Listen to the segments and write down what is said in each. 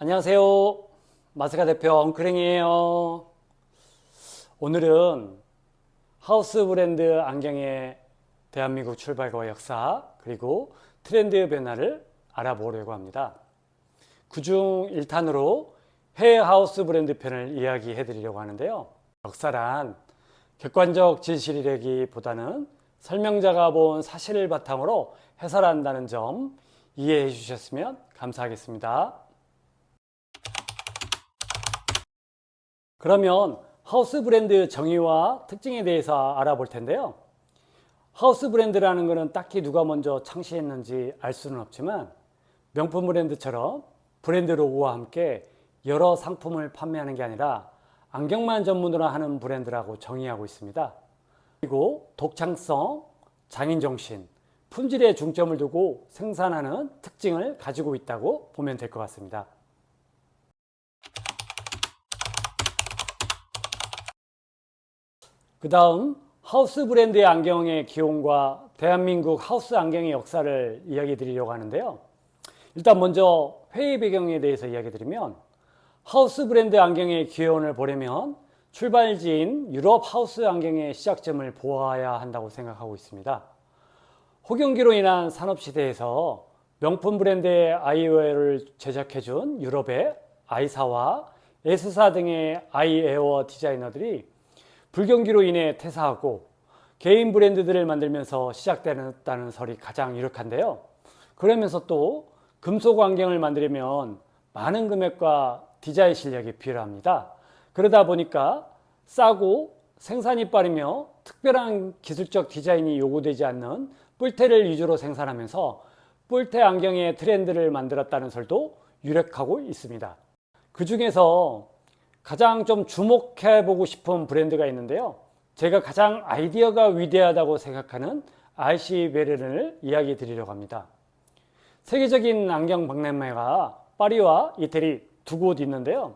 안녕하세요. 마스카 대표 엉크랭이에요. 오늘은 하우스 브랜드 안경의 대한민국 출발과 역사 그리고 트렌드 변화를 알아보려고 합니다. 그중 1탄으로 해외 하우스 브랜드 편을 이야기해 드리려고 하는데요. 역사란 객관적 진실이라기보다는 설명자가 본 사실을 바탕으로 해설한다는 점 이해해 주셨으면 감사하겠습니다. 그러면 하우스 브랜드 정의와 특징에 대해서 알아볼 텐데요. 하우스 브랜드라는 것은 딱히 누가 먼저 창시했는지 알 수는 없지만 명품 브랜드처럼 브랜드 로고와 함께 여러 상품을 판매하는 게 아니라 안경만 전문으로 하는 브랜드라고 정의하고 있습니다. 그리고 독창성, 장인정신, 품질에 중점을 두고 생산하는 특징을 가지고 있다고 보면 될 것 같습니다. 그 다음 하우스 브랜드의 안경의 기원과 대한민국 하우스 안경의 역사를 이야기 드리려고 하는데요. 일단 먼저 회의 배경에 대해서 이야기 드리면 하우스 브랜드 안경의 기원을 보려면 출발지인 유럽 하우스 안경의 시작점을 보아야 한다고 생각하고 있습니다. 호경기로 인한 산업시대에서 명품 브랜드의 아이웨어를 제작해준 유럽의 아이사와 에스사 등의 아이에어 디자이너들이 불경기로 인해 퇴사하고 개인 브랜드들을 만들면서 시작됐다는 설이 가장 유력한데요. 그러면서 또 금속 안경을 만들려면 많은 금액과 디자인 실력이 필요합니다. 그러다 보니까 싸고 생산이 빠르며 특별한 기술적 디자인이 요구되지 않는 뿔테를 위주로 생산하면서 뿔테 안경의 트렌드를 만들었다는 설도 유력하고 있습니다. 그 중에서 가장 좀 주목해보고 싶은 브랜드가 있는데요. 제가 가장 아이디어가 위대하다고 생각하는 RC 베르른을 이야기 드리려고 합니다. 세계적인 안경 박람회가 파리와 이태리 두 곳 있는데요.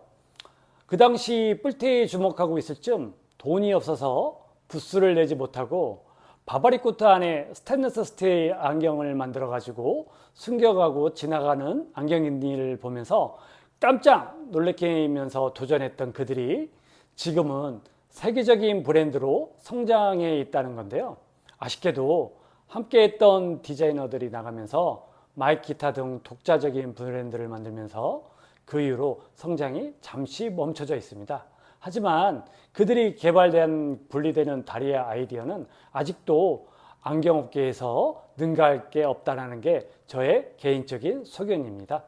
그 당시 뿔테에 주목하고 있을 즈음 돈이 없어서 부스를 내지 못하고 바바리 코트 안에 스테인리스 스틸 안경을 만들어 가지고 숨겨가고 지나가는 안경인들을 보면서 깜짝 놀래키면서 도전했던 그들이 지금은 세계적인 브랜드로 성장해 있다는 건데요. 아쉽게도 함께했던 디자이너들이 나가면서 마이크 기타 등 독자적인 브랜드를 만들면서 그 이후로 성장이 잠시 멈춰져 있습니다. 하지만 그들이 개발된 분리되는 다리의 아이디어는 아직도 안경업계에서 능가할 게 없다는 게 저의 개인적인 소견입니다.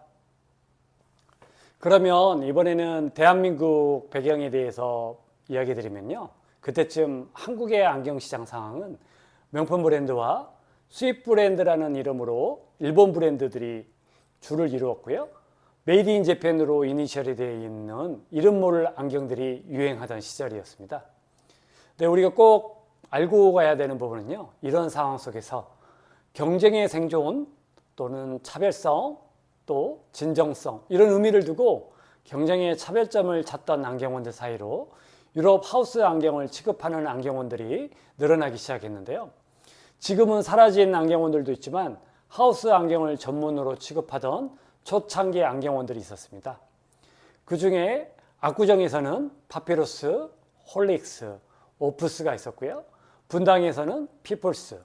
그러면 이번에는 대한민국 배경에 대해서 이야기 드리면요. 그때쯤 한국의 안경시장 상황은 명품 브랜드와 수입 브랜드라는 이름으로 일본 브랜드들이 줄을 이루었고요. 메이드 인 재팬으로 이니셜이 되어 있는 이름 모를 안경들이 유행하던 시절이었습니다. 근데 우리가 꼭 알고 가야 되는 부분은요. 이런 상황 속에서 경쟁의 생존 또는 차별성 또 진정성 이런 의미를 두고 경쟁의 차별점을 찾던 안경원들 사이로 유럽 하우스 안경을 취급하는 안경원들이 늘어나기 시작했는데요. 지금은 사라진 안경원들도 있지만 하우스 안경을 전문으로 취급하던 초창기 안경원들이 있었습니다. 그 중에 압구정에서는 파피루스, 홀릭스, 오프스가 있었고요. 분당에서는 피플스,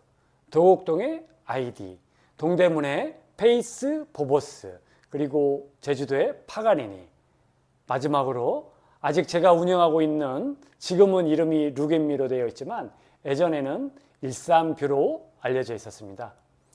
도곡동의 아이디, 동대문의 페이스 보보스, 그리고 제주도의 파가니니, 마지막으로 아직 제가 운영하고 있는 지금은 이름이 룩앤미로 되어 있지만 예전에는 일삼뷰로 알려져 있었습니다.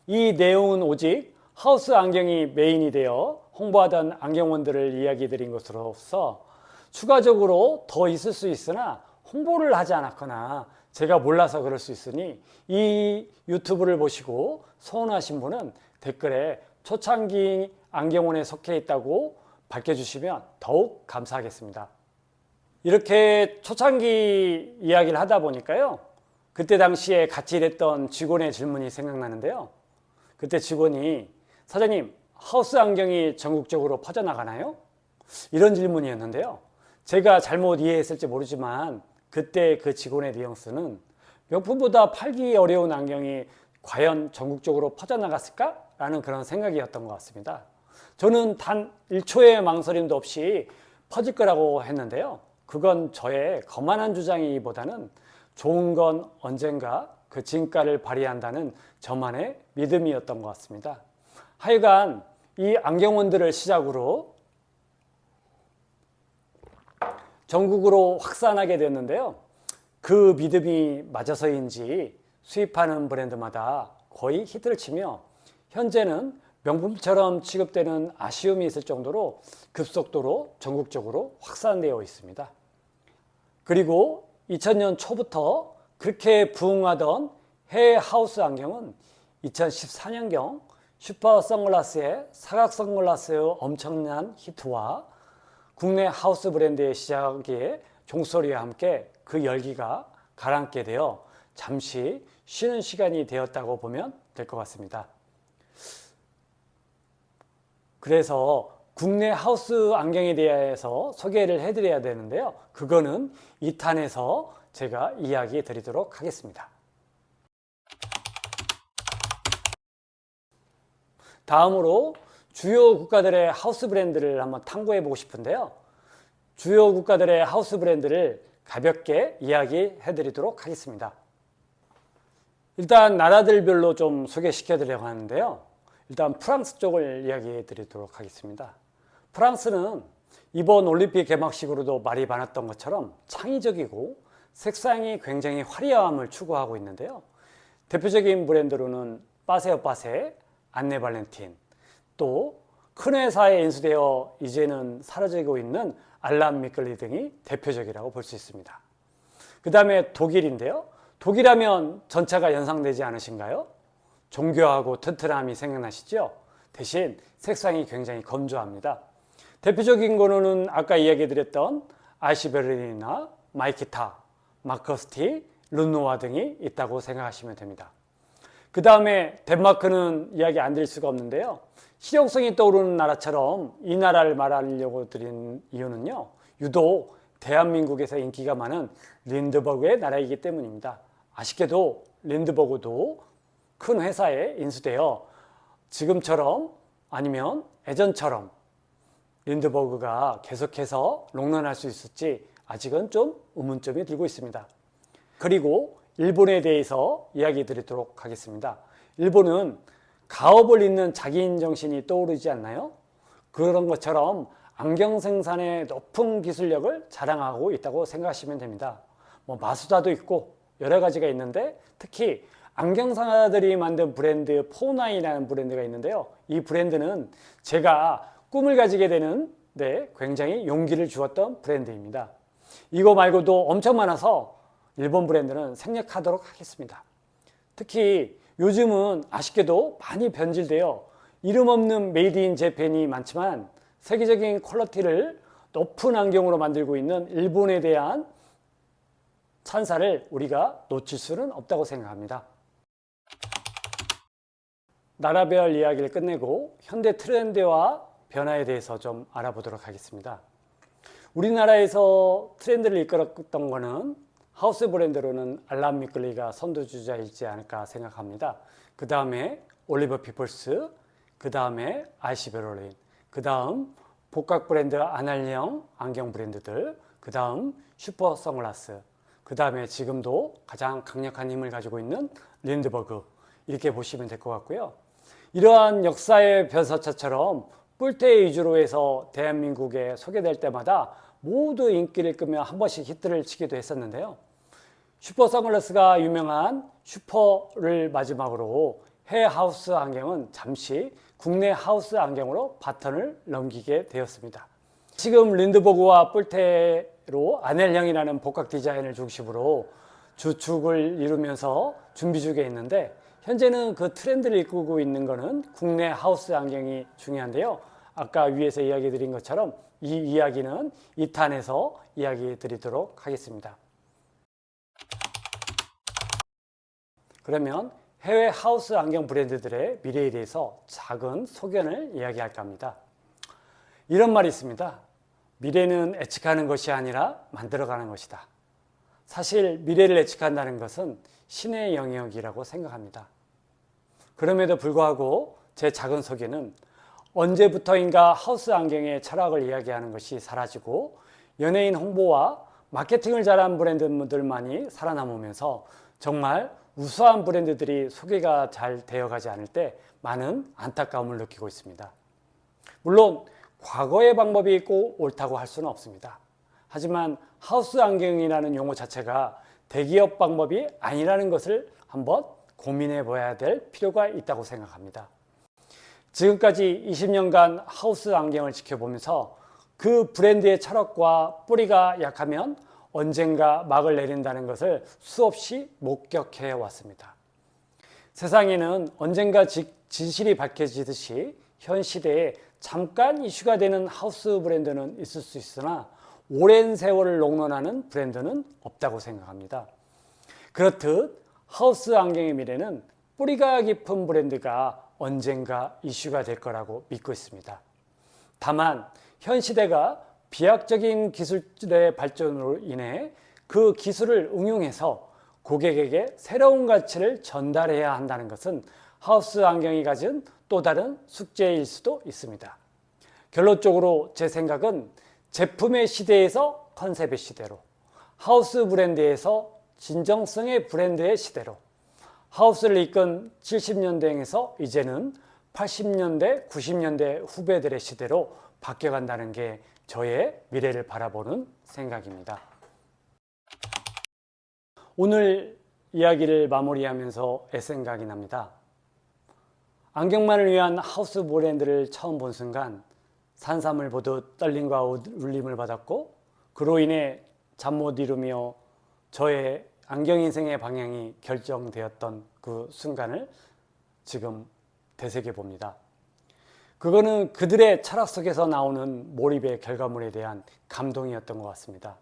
이 내용은 오직 하우스 안경이 메인이 되어 홍보하던 안경원들을 이야기 드린 것으로서 추가적으로 더 있을 수 있으나 홍보를 하지 않았거나 제가 몰라서 그럴 수 있으니 이 유튜브를 보시고 서운하신 분은 댓글에 초창기 안경원에 속해 있다고 밝혀주시면 더욱 감사하겠습니다. 이렇게 초창기 이야기를 하다 보니까요. 그때 당시에 같이 일했던 직원의 질문이 생각나는데요. 그때 직원이 사장님 하우스 안경이 전국적으로 퍼져나가나요? 이런 질문이었는데요. 제가 잘못 이해했을지 모르지만 그때 그 직원의 뉘앙스는 명품보다 팔기 어려운 안경이 과연 전국적으로 퍼져나갔을까? 라는 그런 생각이었던 것 같습니다. 저는 단 1초의 망설임도 없이 퍼질 거라고 했는데요. 그건 저의 거만한 주장이보다는 좋은 건 언젠가 그 진가를 발휘한다는 저만의 믿음이었던 것 같습니다. 하여간 이 안경원들을 시작으로 전국으로 확산하게 됐는데요. 그 믿음이 맞아서인지 수입하는 브랜드마다 거의 히트를 치며 현재는 명품처럼 취급되는 아쉬움이 있을 정도로 급속도로 전국적으로 확산되어 있습니다. 그리고 2000년 초부터 그렇게 부흥하던 해외 하우스 안경은 2014년경 슈퍼 선글라스의 사각 선글라스의 엄청난 히트와 국내 하우스 브랜드의 시작에 종소리와 함께 그 열기가 가라앉게 되어 잠시 쉬는 시간이 되었다고 보면 될 것 같습니다. 그래서 국내 하우스 안경에 대해서 소개를 해드려야 되는데요. 그거는 2탄에서 제가 이야기 드리도록 하겠습니다. 다음으로 주요 국가들의 하우스 브랜드를 한번 탐구해 보고 싶은데요. 주요 국가들의 하우스 브랜드를 가볍게 이야기해 드리도록 하겠습니다. 일단 나라들별로 좀 소개시켜 드리려고 하는데요. 일단 프랑스 쪽을 이야기해 드리도록 하겠습니다. 프랑스는 이번 올림픽 개막식으로도 말이 많았던 것처럼 창의적이고 색상이 굉장히 화려함을 추구하고 있는데요. 대표적인 브랜드로는 빠세어 빠세, 안네 발렌틴, 또 큰 회사에 인수되어 이제는 사라지고 있는 알람 미끌리 등이 대표적이라고 볼 수 있습니다. 그 다음에 독일인데요. 독일하면 전차가 연상되지 않으신가요? 정교하고 튼튼함이 생각나시죠? 대신 색상이 굉장히 건조합니다. 대표적인 거는 아까 이야기 드렸던 아이시베르린이나 마이키타, 마커스티, 르노아 등이 있다고 생각하시면 됩니다. 그 다음에 덴마크는 이야기 안 드릴 수가 없는데요. 실용성이 떠오르는 나라처럼 이 나라를 말하려고 드린 이유는요. 유독 대한민국에서 인기가 많은 린드버그의 나라이기 때문입니다. 아쉽게도 린드버그도 큰 회사에 인수되어 지금처럼 아니면 예전처럼 린드버그가 계속해서 롱런할 수 있을지 아직은 좀 의문점이 들고 있습니다. 그리고 일본에 대해서 이야기 드리도록 하겠습니다. 일본은 가업을 잇는 자기인 정신이 떠오르지 않나요? 그런 것처럼 안경 생산의 높은 기술력을 자랑하고 있다고 생각하시면 됩니다. 마수다도 있고 여러 가지가 있는데 특히 안경상사들이 만든 브랜드 포나이라는 브랜드가 있는데요. 이 브랜드는 제가 꿈을 가지게 되는 굉장히 용기를 주었던 브랜드입니다. 이거 말고도 엄청 많아서 일본 브랜드는 생략하도록 하겠습니다. 특히 요즘은 아쉽게도 많이 변질되어 이름 없는 메이드 인 재팬이 많지만 세계적인 퀄리티를 높은 안경으로 만들고 있는 일본에 대한 찬사를 우리가 놓칠 수는 없다고 생각합니다. 나라별 이야기를 끝내고 현대 트렌드와 변화에 대해서 좀 알아보도록 하겠습니다. 우리나라에서 트렌드를 이끌었던 것은 하우스 브랜드로는 알람 미끌리가 선두주자이지 않을까 생각합니다. 그 다음에 올리버 피플스, 그 다음에 아이시베롤린, 그 다음 복각 브랜드 아날령 안경 브랜드들, 그 다음 슈퍼 선글라스, 그 다음에 지금도 가장 강력한 힘을 가지고 있는 린드버그, 이렇게 보시면 될 것 같고요. 이러한 역사의 변사차처럼 뿔테 위주로 해서 대한민국에 소개될 때마다 모두 인기를 끄며 한 번씩 히트를 치기도 했었는데요. 슈퍼 선글라스가 유명한 슈퍼를 마지막으로 해외 하우스 안경은 잠시 국내 하우스 안경으로 바턴을 넘기게 되었습니다. 지금 린드버그와 뿔테로 아넬형이라는 복각 디자인을 중심으로 주축을 이루면서 준비 중에 있는데 현재는 그 트렌드를 이끌고 있는 것은 국내 하우스 안경이 중요한데요. 아까 위에서 이야기 드린 것처럼 이 이야기는 2탄에서 이야기 드리도록 하겠습니다. 그러면 해외 하우스 안경 브랜드들의 미래에 대해서 작은 소견을 이야기할까 합니다. 이런 말이 있습니다. 미래는 예측하는 것이 아니라 만들어가는 것이다. 사실 미래를 예측한다는 것은 신의 영역이라고 생각합니다. 그럼에도 불구하고 제 작은 소견은 언제부터인가 하우스 안경의 철학을 이야기하는 것이 사라지고 연예인 홍보와 마케팅을 잘한 브랜드들만이 살아남으면서 정말 우수한 브랜드들이 소개가 잘 되어가지 않을 때 많은 안타까움을 느끼고 있습니다. 물론 과거의 방법이 꼭 옳다고 할 수는 없습니다. 하지만 하우스 안경이라는 용어 자체가 대기업 방법이 아니라는 것을 한번 고민해 봐야 될 필요가 있다고 생각합니다. 지금까지 20년간 하우스 안경을 지켜보면서 그 브랜드의 철학과 뿌리가 약하면 언젠가 막을 내린다는 것을 수없이 목격해 왔습니다. 세상에는 언젠가 진실이 밝혀지듯이 현 시대에 잠깐 이슈가 되는 하우스 브랜드는 있을 수 있으나 오랜 세월을 롱런하는 브랜드는 없다고 생각합니다. 그렇듯 하우스 안경의 미래는 뿌리가 깊은 브랜드가 언젠가 이슈가 될 거라고 믿고 있습니다. 다만 현 시대가 비약적인 기술의 발전으로 인해 그 기술을 응용해서 고객에게 새로운 가치를 전달해야 한다는 것은 하우스 안경이 가진 또 다른 숙제일 수도 있습니다. 결론적으로 제 생각은 제품의 시대에서 컨셉의 시대로, 하우스 브랜드에서 진정성의 브랜드의 시대로, 하우스를 이끈 70년대에서 이제는 80년대, 90년대 후배들의 시대로 바뀌어간다는 게 저의 미래를 바라보는 생각입니다. 오늘 이야기를 마무리하면서 생각이 납니다. 안경만을 위한 하우스 브랜드를 처음 본 순간 산삼을 보듯 떨림과 울림을 받았고 그로 인해 잠 못 이루며 저의 안경 인생의 방향이 결정되었던 그 순간을 지금 되새겨 봅니다. 그거는 그들의 철학 속에서 나오는 몰입의 결과물에 대한 감동이었던 것 같습니다.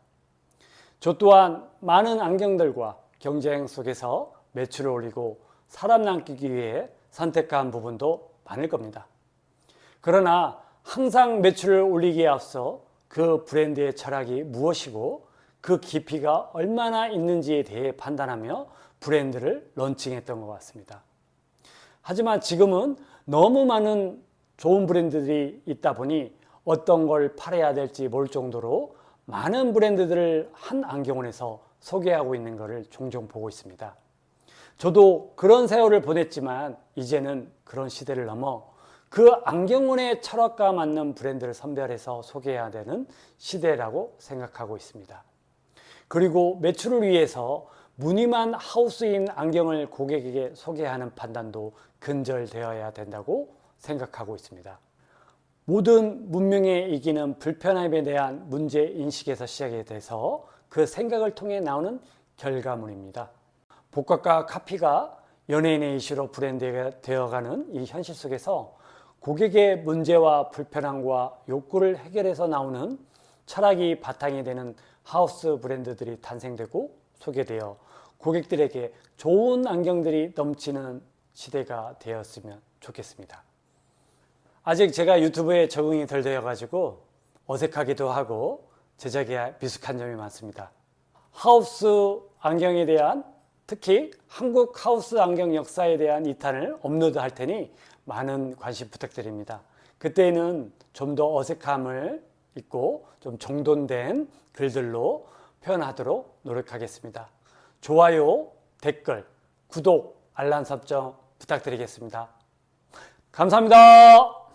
저 또한 많은 안경들과 경쟁 속에서 매출을 올리고 사람 남기기 위해 선택한 부분도 많을 겁니다. 그러나 항상 매출을 올리기에 앞서 그 브랜드의 철학이 무엇이고 그 깊이가 얼마나 있는지에 대해 판단하며 브랜드를 런칭했던 것 같습니다. 하지만 지금은 너무 많은 좋은 브랜드들이 있다 보니 어떤 걸 팔아야 될지 모를 정도로 많은 브랜드들을 한 안경원에서 소개하고 있는 것을 종종 보고 있습니다. 저도 그런 세월을 보냈지만 이제는 그런 시대를 넘어 그 안경원의 철학과 맞는 브랜드를 선별해서 소개해야 되는 시대라고 생각하고 있습니다. 그리고 매출을 위해서 무늬만 하우스인 안경을 고객에게 소개하는 판단도 근절되어야 된다고 생각하고 있습니다. 모든 문명의 이기는 불편함에 대한 문제 인식에서 시작이 돼서 그 생각을 통해 나오는 결과물입니다. 복각과 카피가 연예인의 이슈로 브랜드가 되어가는 이 현실 속에서 고객의 문제와 불편함과 욕구를 해결해서 나오는 철학이 바탕이 되는 하우스 브랜드들이 탄생되고 소개되어 고객들에게 좋은 안경들이 넘치는 시대가 되었으면 좋겠습니다. 아직 제가 유튜브에 적응이 덜 되어가지고 어색하기도 하고 제작에 미숙한 점이 많습니다. 하우스 안경에 대한 특히 한국 하우스 안경 역사에 대한 2탄을 업로드할 테니 많은 관심 부탁드립니다. 그때는 좀 더 어색함을 있고 좀 정돈된 글들로 표현하도록 노력하겠습니다. 좋아요, 댓글, 구독, 알람 설정 부탁드리겠습니다. 감사합니다.